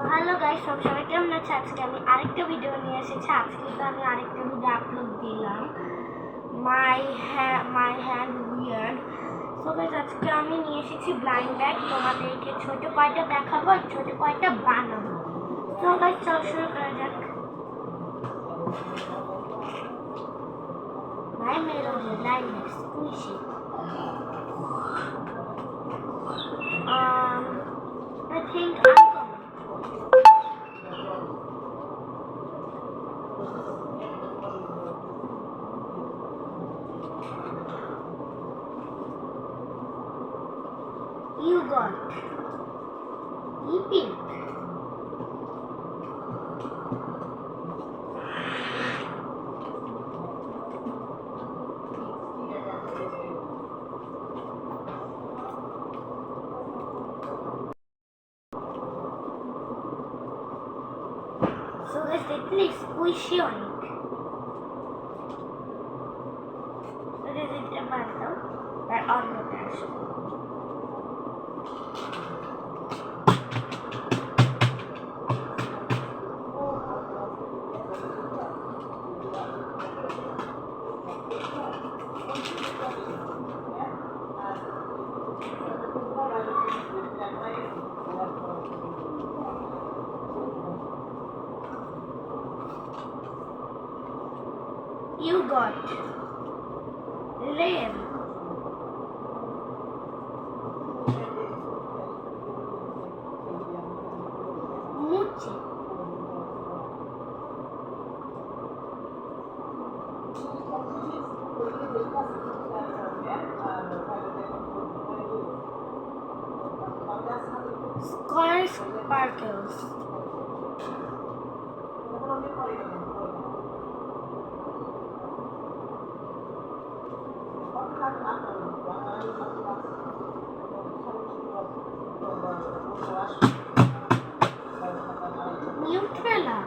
Hello guys, সবাই কেমন আছে? আজকে আমি আরেকটা ভিডিও নিয়ে এসেছি। আজকে তো আমি আরেকটা ভিডিও আপলোড দিলাম, my hand weird. So guys, আজকে আমি নিয়ে এসেছি ব্লাইন্ড ব্যাগ। তোমাদেরকে ছোট কয়টা দেখাবো আর ছোট কয়টা বানাবো। সো গাইস, চলো শুরু করা যাক। My melody line is squishy. I think uncommon. You got epic. So guys, দেখলে squishy অনেক। So guys, এটা বাদ দাও আর অন্যটা আসো। You got red. Muche. Square sparkles. Neutrella.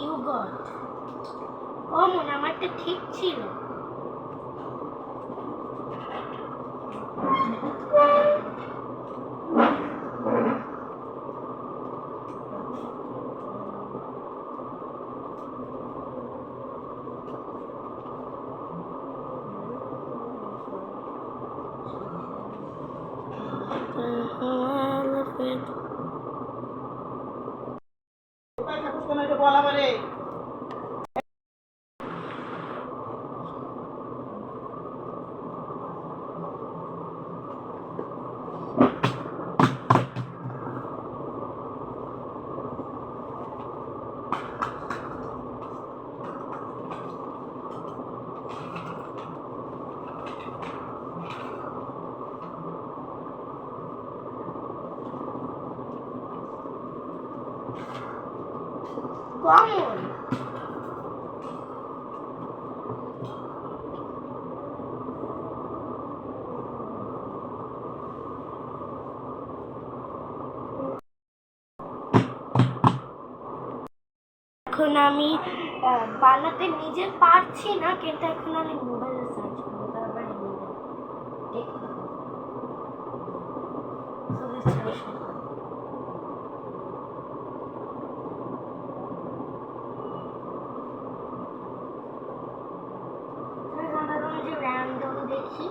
You got common, আমারটা ঠিক ছিল। কমন এখন আমি বানাতে নিজে পারছি না, কিন্তু এখন আমি মোবাইলে সার্চ করবো, তারপরে দেখবো। র্যান্ডম দেখি।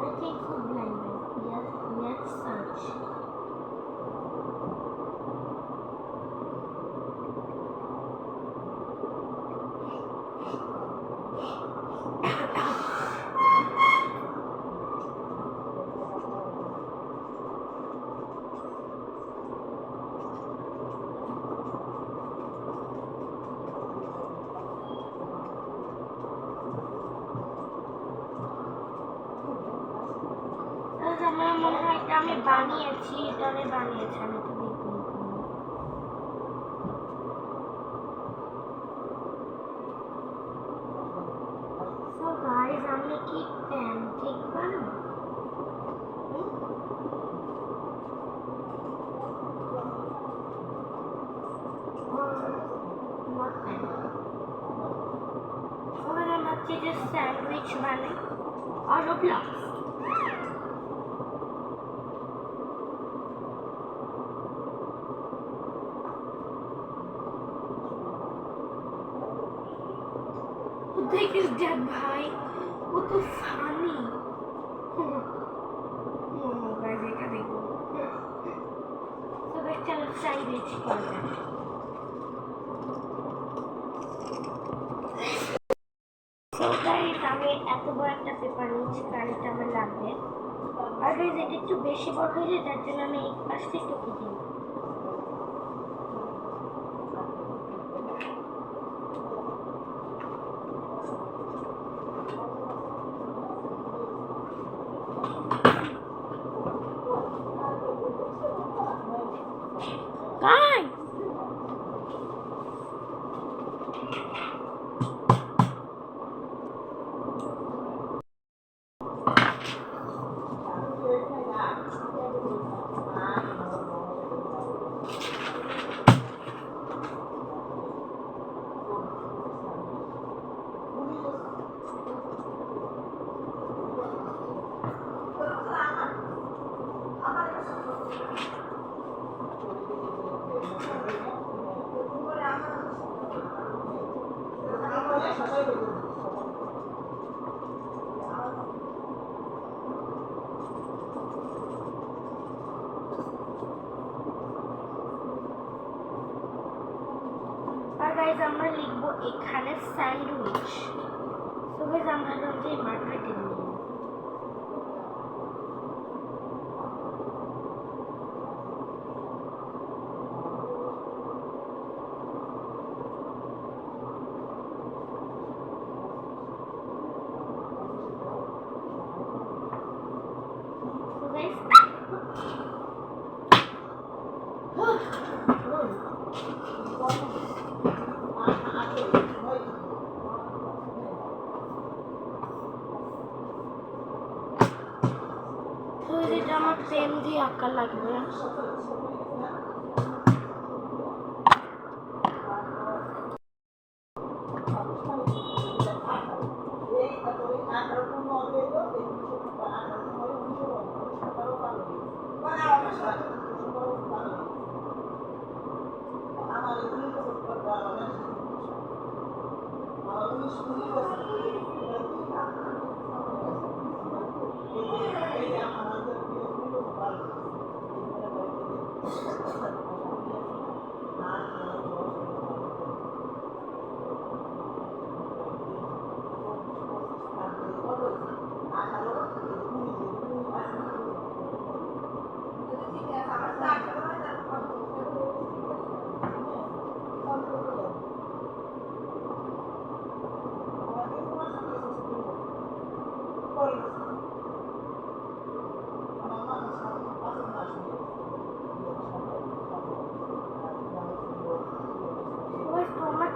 I think for blender, yes, let's search. আমার মনে হয় এটা আমি বানিয়েছি, এটা আমি বানিয়েছি, আমি তো দেখি। So guys, আমি কি প্যানকেক বানাবো? যে স্যান্ডউইচ বানাই আর ব্লগস দেখিস দেখ ভাই, ও তো ফানি। গাইস এটা দেখো, তো গাইস চলো স্যান্ডউইচ করা যাক। So guys, আমি এত বড় একটা পেপার নিয়েছি, কারণ এটা আমার লাগবে। আর গাইস এটা একটু বেশি বড় হয়ে যায়, তার জন্য আমি এই পাশটা একটু কেটে নিই। Guys! গাইজ আমরা লিখবো এখানে স্যান্ডউইচ। তো গাইজ আমরা হচ্ছে মার্কেটে নিয়ে এটা আমার পেন দিয়ে আঁকা লাগবে।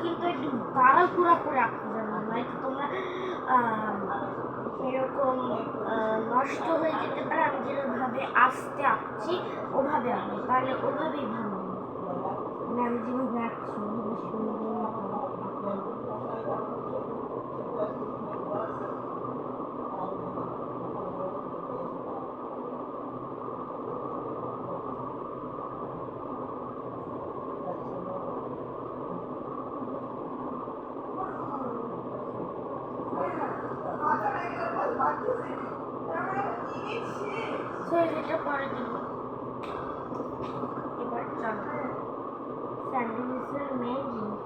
কিন্তু একটু তাড়াহুড়া করে আঁকতে জানো, নয়তো তোমরা এরকম নষ্ট হয়ে যেতে পারে। আমি যেভাবে আস্তে আঁকছি ওভাবে আঁকবো, তাহলে ওভাবেই ভালো হবে। মানে আমি যেভাবে আঁকছি ওভাবে সুন্দর এটা পরে দিব। এবার চলো স্যান্ডউইচের মেন জিনিস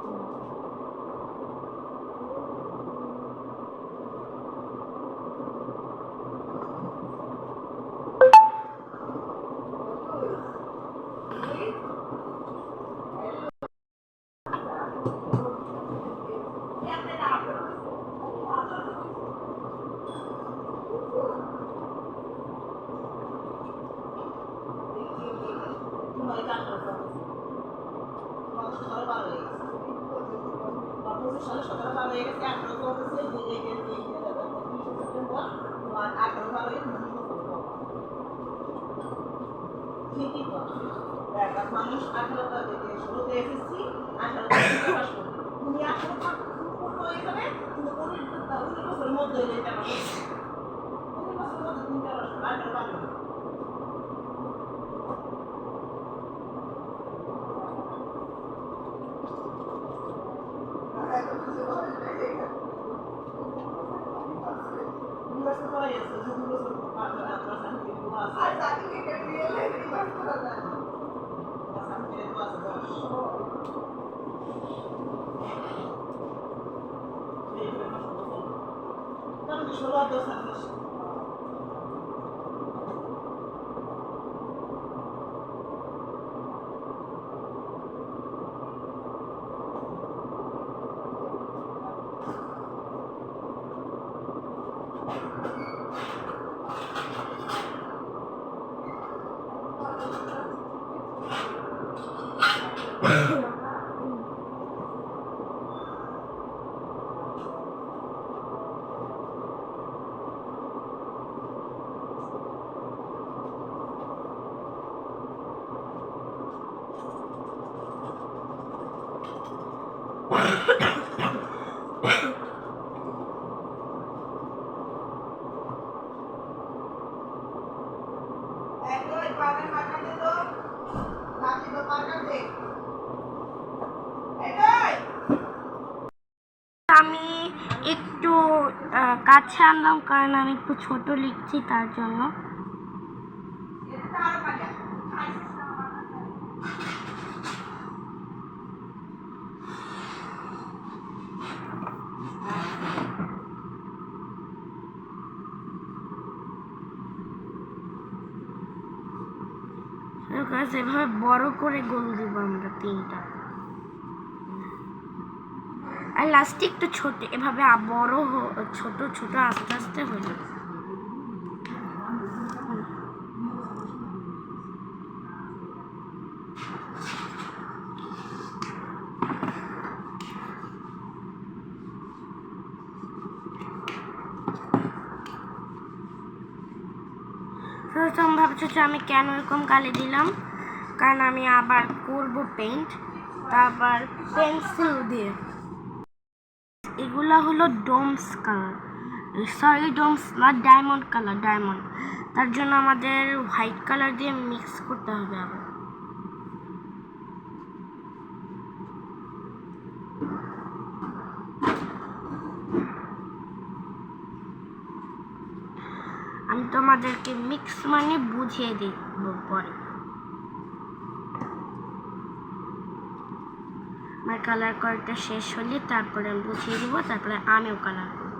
মানুষ 18টা থেকে 16তে এসেছি 18টা থেকে পাস করবো তুমি 18টা পূর্ণ হয়ে যাবে কিন্তু 19 বছরের মধ্যে এটা আমার 19 বছরের মধ্যে তুমি পাস করবে 18 পাবে আমি একটু কাছে আনলাম কারণ আমি একটু ছোট লিখছি তার জন্য। এভাবে বড় করে গোল দিব আমরা 3টা, আর লাস্টে একটু ছোট, এভাবে বড় ছোট ছোট আস্তে আস্তে হলো। তুমি ভাবছো যে আমি কেন এরকম কালি দিলাম, কারণ আমি আবার করব পেইন্ট, তারপর পেন্সিল দিয়ে। এগুলা হলো ডোমস কালার, সরি ডোমস না, ডায়মন্ড কালার, ডায়মন্ড। তার জন্য আমাদের হোয়াইট কালার দিয়ে মিক্স করতে হবে আবার। আমি তোমাদেরকে মিক্স মানে বুঝিয়ে দিব পরে। আমার কালার করাটা শেষ হলে তারপরে আমি বুঝিয়ে দিব, তারপরে আমিও কালার করব।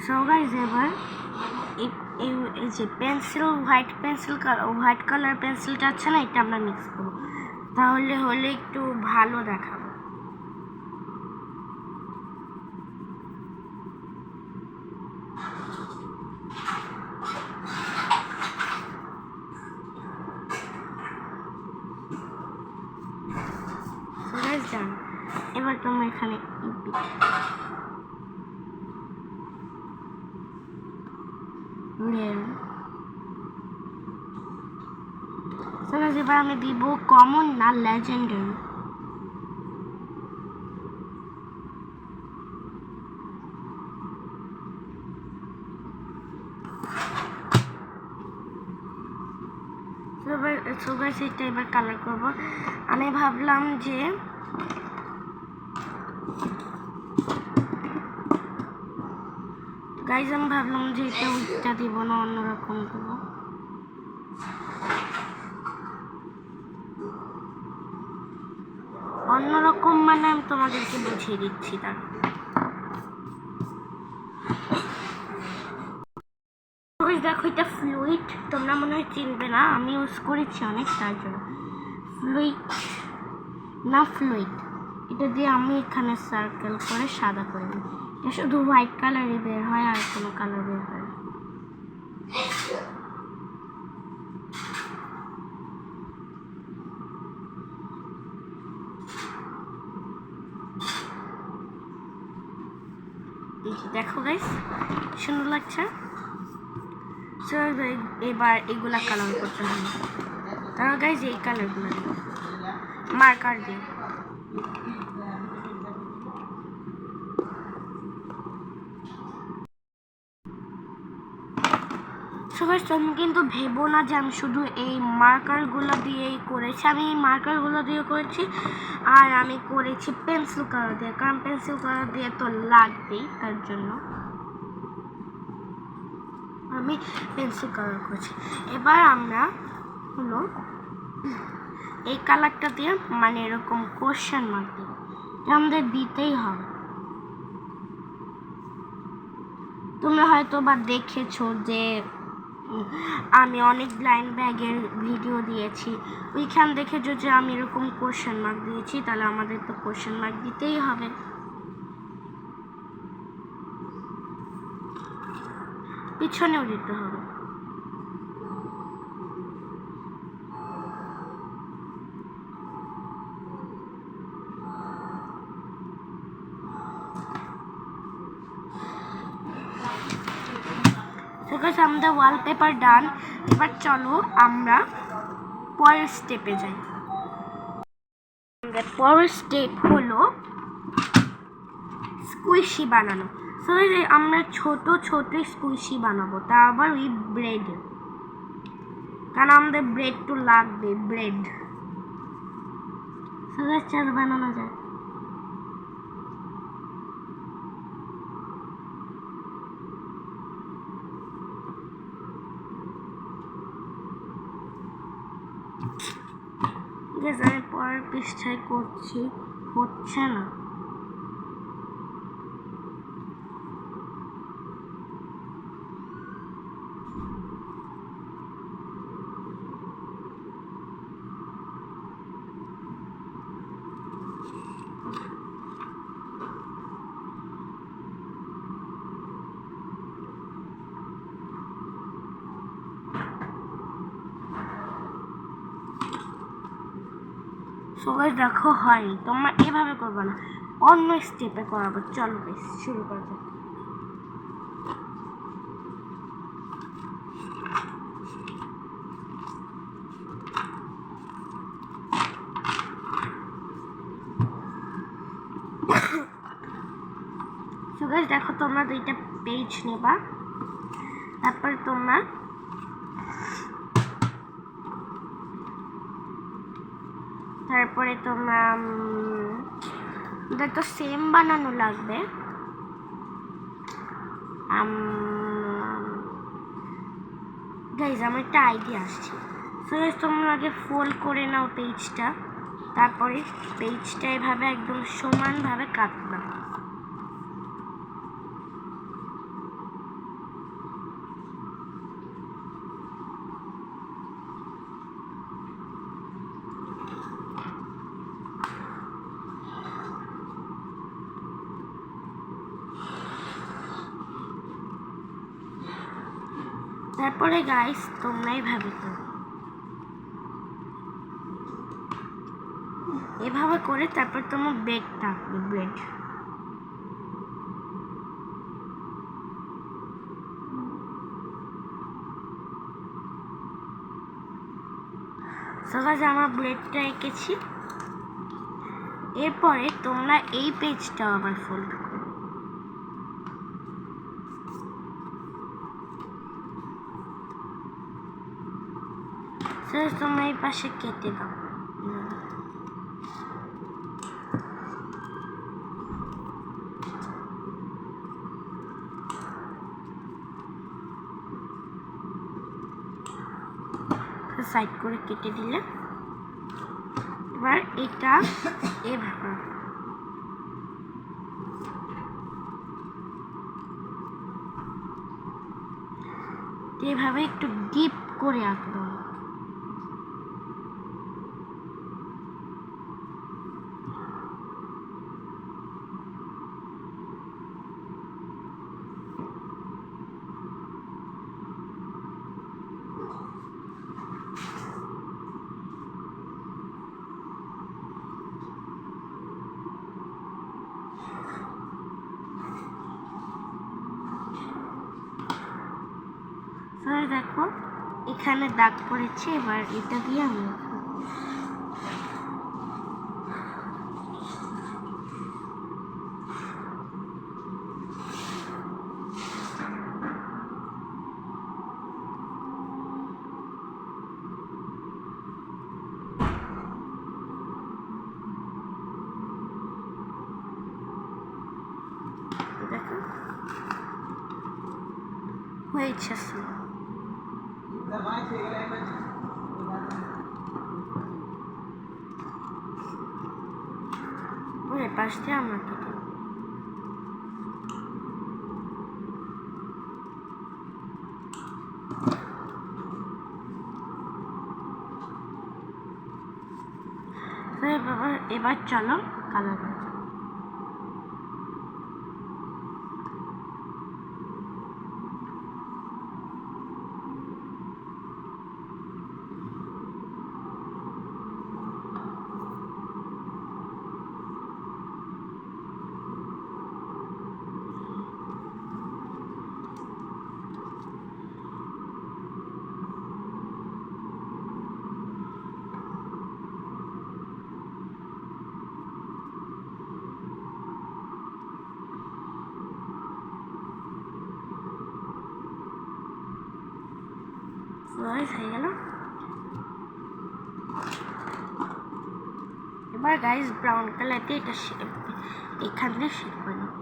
সো গাইস, এবার এই যে পেন্সিল, হোয়াইট কালার পেন্সিলটা আছে না, এটা আমরা মিক্স করব, তাহলে হলে একটু ভালো দেখাবো। সো গাইস জান, এবার তোমরা এখানে এবার আমি দিব কমন না লেজেন্ডারি। সেটা এবার কালার করব। আমি ভাবলাম যে গাইজ, আমি ভাবলাম যে এটা ওইটা দিব না, অন্যরকম দেবো। অন্যরকম মানে আমি তোমাদেরকে বুঝিয়ে দিচ্ছি। তার এটা ফ্লুইড, তোমরা মনে হয় চিনবে না, আমি ইউজ করেছি অনেক, তার জন্য ফ্লুইড এটা দিয়ে আমি এখানে সার্কেল করে সাদা করে দিই। এটা শুধু হোয়াইট কালারই বের হয়, আর কোনো কালার বের হয় না। দেখো গাইস, সুন্দর লাগছে। এবার এগুলা কালার করতে হবে। তারপর গাইস এই কালারগুলো মার্কার দিয়ে। সবাই তুমি কিন্তু ভেবো না যে আমি শুধু এই মার্কারগুলো দিয়েই করেছি, আমি এই মার্কারগুলো দিয়ে করেছি, আর আমি করেছি পেন্সিল কালার দিয়ে, কারণ পেন্সিল কালার দিয়ে তো লাগবেই, তার জন্য আমি পেন্সিল কালার করেছি। এবার আমরা হলো এই কালারটা দিয়ে মানে এরকম কোশ্চেন মার্ক দিব, আমাদের দিতেই হবে। তোমরা হয়তো বা দেখেছো যে আমি অনেক ব্লাইন্ড ব্যাগের ভিডিও দিয়েছি, ওইখান দেখেছো যে আমি এরকম কোশ্চেন মার্ক দিয়েছি, তাহলে আমাদের তো কোশ্চেন মার্ক দিতেই হবে। পিছনেও দিতে হবে। আমাদের ওয়ালপেপার ডান। এবার চলো আমরা পরের স্টেপে যাই। আমাদের পরের স্টেপ হলো স্কুইশি বানানো। সো আমরা ছোট ছোট স্কুইশি বানাবো, তা আবার ওই ব্রেড, কারণ আমাদের ব্রেড তো লাগবে, ব্রেড। চল বানানো যায়। আমি পরের পৃষ্ঠায় করছি, হচ্ছে না। সবাই দেখো হয়নি, তোমরা এভাবে করবো না, অন্য স্টেপে করাবো। চলো বেশ শুরু করা যাক। দেখো তোমরা দুইটা পেজ নেবা, তারপর তোমরা তো সেম বানানো লাগবে। গাইজ আমার একটা আইডিয়া আসছে। তোমরা আগে ফোল্ড করে নাও পেজটা, তারপরে পেজটা এভাবে একদম সমানভাবে কাটবা। তারপরে গাইস তোমরা এইভাবে করো, এভাবে করে তারপর তোমার ব্রেডটা আঁকবে, ব্রেড। সবাই আমার ব্রেডটা এঁকেছি। এরপরে তোমরা এই পেজটা আবার ফোল্ড করো। তোমরা এই পাশে কেটে দাও। সাইড করে কেটে দিলে এবার এটা এভাবে এভাবে একটু ডিপ করে আঁকতে হবে। দেখো এখানে দাগ পড়েছে, এবার এটা দিয়ে আমি দেখো হয়েছে। ওই পাশ দিয়ে আমরা কেটে এবার চলো কালার হয়ে গেল। এবার গাইস ব্রাউন কালার দিয়ে এটা এখান দিয়ে শেড করে নেব।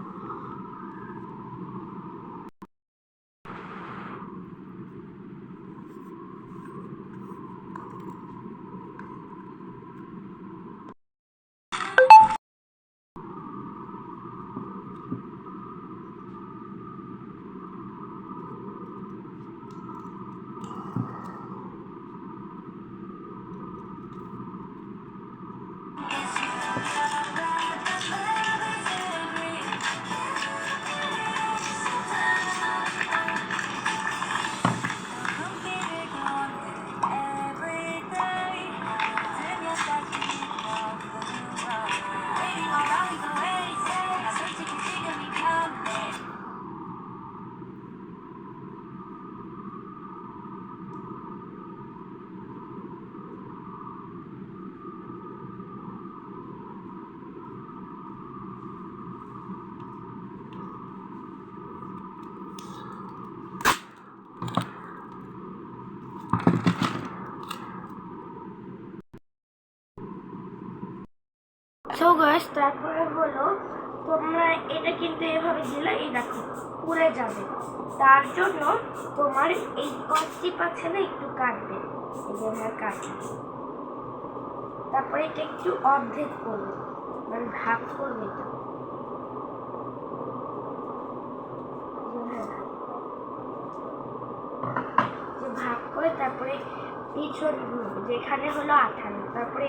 সো গাইস তারপরে হলো তোমরা এটা কিন্তু এভাবে দিলে এই দেখো উড়ে যাবে, তার জন্য তোমার এই কষ্টি পাচ্ছে না একটু কাটবে, এই যে আমার কাটবে, তারপরে এটা একটু অর্ধেক করবে মানে ভাগ করবে, এটা যে ভাগ করে তারপরে পিছন ঘুরবে যেখানে হলো 18, তারপরে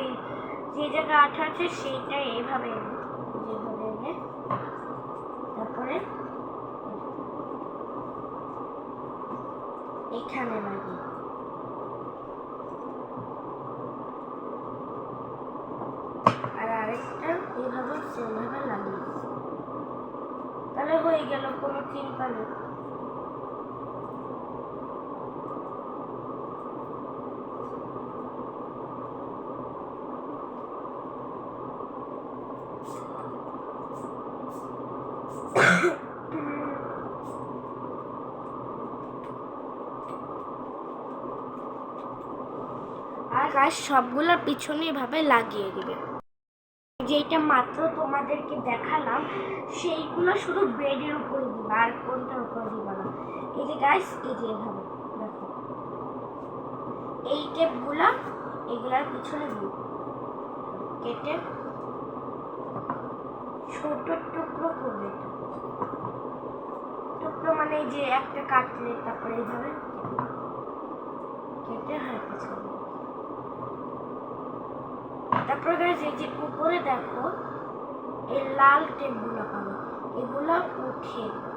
যে জায়গায় 18 আছে সেইটা এইভাবে যেভাবে এনে তারপরে এখানে লাগিয়ে আর আরেকটা এইভাবে সেভাবে লাগিয়ে, তাহলে হয়ে গেল, কোনো চিন্তা নেই। আর গাছ সবগুলোর পিছনে এভাবে লাগিয়ে দিবে। যেটা মাত্র তোমাদেরকে দেখালাম সেইগুলো শুধু ব্রেডের উপরে দিবে, আর কোনটার উপরে দিবে না। এই যে গাইস এই যে এভাবে দেখো এই টেপগুলো এগুলার পিছনে দিবে, কেটে ছোট টুকরো করবে, টুকরো মানে এই যে একটা কাটলে তারপরে এইভাবে এটা হয়ে গেছে। তারপর গাইস এই যে উপরে দেখো এই লাল টেপগুলো পাবে, এগুলো উঠিয়ে দাও।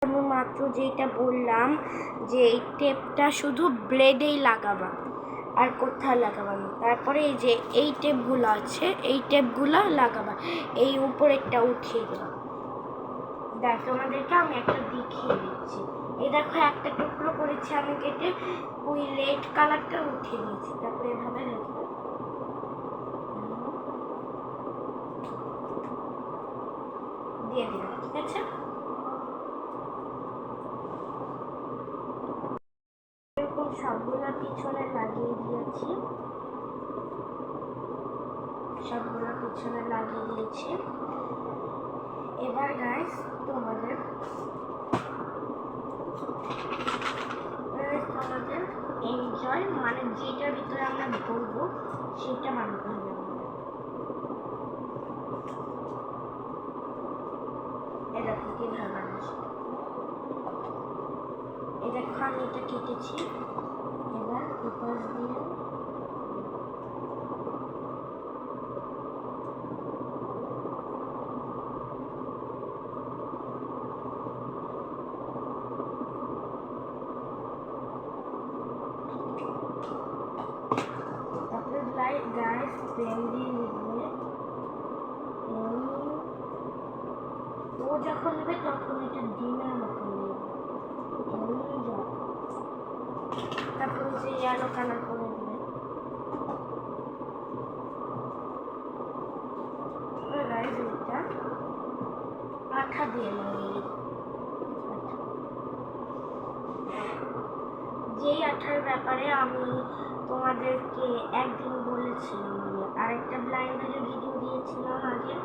আমি মাত্র যেটা বললাম যে এই টেপটা শুধু ব্লেডেই লাগাবা, আর কোথাও লাগাবা না। তারপরে এই যে এই টেপগুলো আছে, এই টেপগুলো লাগাবা, এই উপরেরটা উঠিয়ে দেবা। দেখ তোমাদেরকে আমি একটা দেখিয়ে দিচ্ছি। এই দেখো একটা টুকরো করেছি আমি কেটে, ওই রেড কালারটা উঠিয়ে দিয়েছি। তারপরে এভাবে রেখে দিয়ে দিলাম, ঠিক আছে? এরকম সবগুলো পিছনে লাগিয়ে দিয়েছি, সবগুলো পিছনে লাগিয়ে দিয়েছি। এবার গাইস তোমাদের এনজয় মানে যেটার ভিতরে আমরা বলবো সেটা বানাতে হবে। এটা কিভাবে বানাচ্ছি, এই দেখো আমি এটা কেটেছি। এবার পেপার দিয়ে গাইস পেন দিয়ে লিখবে। ও যখন নেবে তখন এটা ডিমের মতো নেবে। তারপর যে ইয়েলো কালার করে দেবে। গাইস এটা আঠা দিয়ে লাগিয়ে, যেই আঠার ব্যাপারে আমি তোমাদেরকে একদিন বলেছিলাম, আমি আরেকটা ব্লাইন্ডারের ভিডিও দিয়েছিলাম আগে,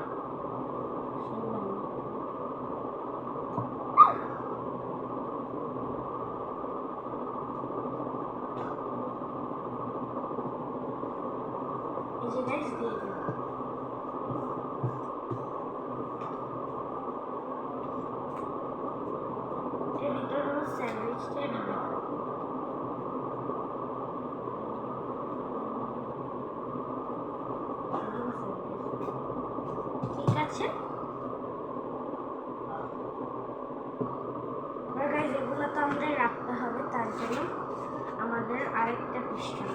এই যে গাইস দিয়ে দিলাম। এর ভিতরে হলো স্যান্ডউইচটা ঢাকা। ঠিক আছে, গাইস এগুলো তো আমাদের রাখতে হবে, তার জন্য আমাদের আরেকটা পৃষ্ঠা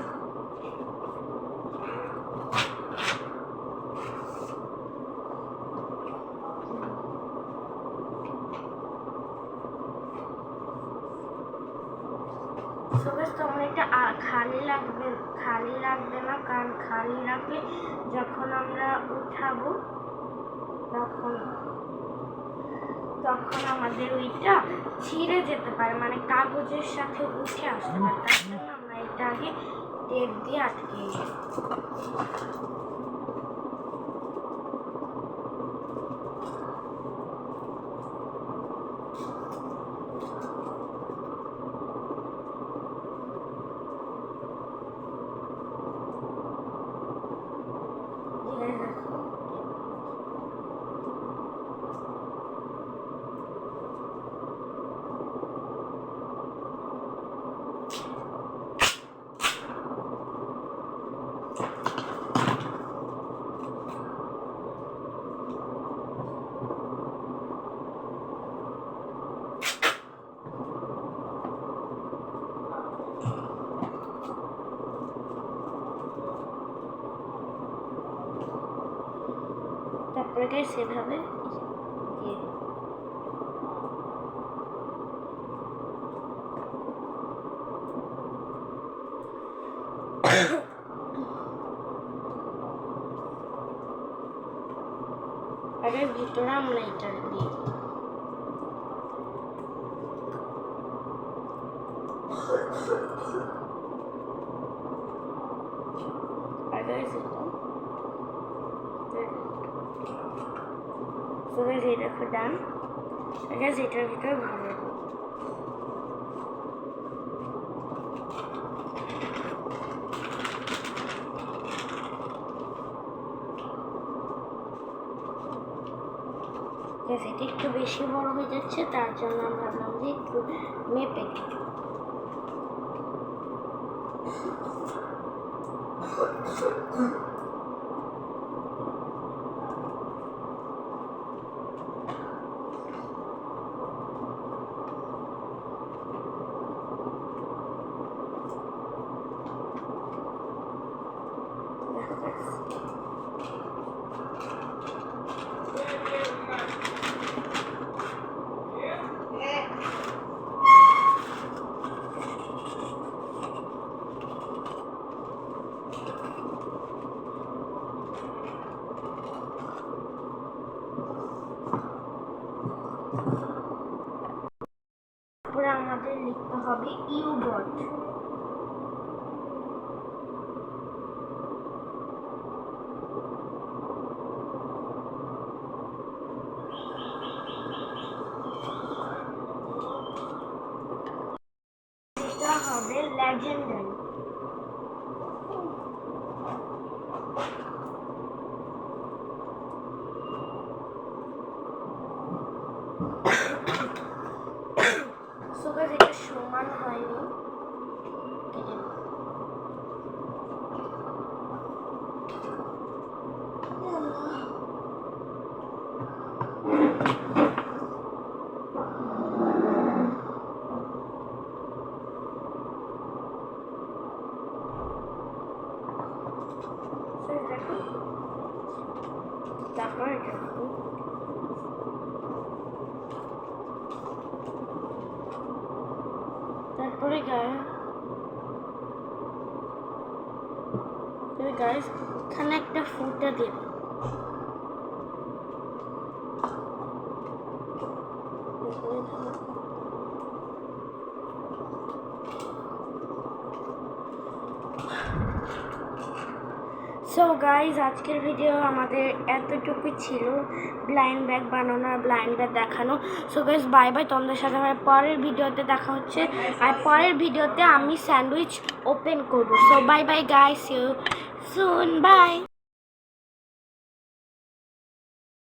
তোমরা এটা খালি রাখবে না, কারণ খালি রাখলে যখন আমরা উঠাবো তখন আমাদের ওইটা ছিঁড়ে যেতে পারে, মানে কাগজের সাথে উঠে আসতে পারে। তার জন্য আমরা এটা আগে টেপ দিয়ে আটকে দিই। তারপরে গাইস সেভাবে দিয়ে দিই। আর এর ভিতরে আমরা এটা দিই। আর গাইস এটা দেখো ডান। গাইস এটার ভিতরে ভালো এটা একটু বেশি বড় হয়ে যাচ্ছে, তার জন্য আমি ভাবলাম যে একটু মেপে দিই। তারপরে আমাদের লিখতে হবে ইউ ডট। এটা হবে লেজেন্ডারি। সো গাইস এটা সমান হয়নি, দেখো তারপর এটা তারপরে গাইস এখানে একটা ফুটা দেব। সো গাইজ আজকের ভিডিও আমাদের এতটুকু ছিল, ব্লাইন্ড ব্যাগ বানানো আর ব্লাইন্ড ব্যাগ দেখানো। সো গাইজ বাই বাই, তোমাদের সাথে আমার পরের ভিডিওতে দেখা হচ্ছে। আর পরের ভিডিওতে আমি স্যান্ডউইচ ওপেন করবো। So bye bye guys, see you soon, by.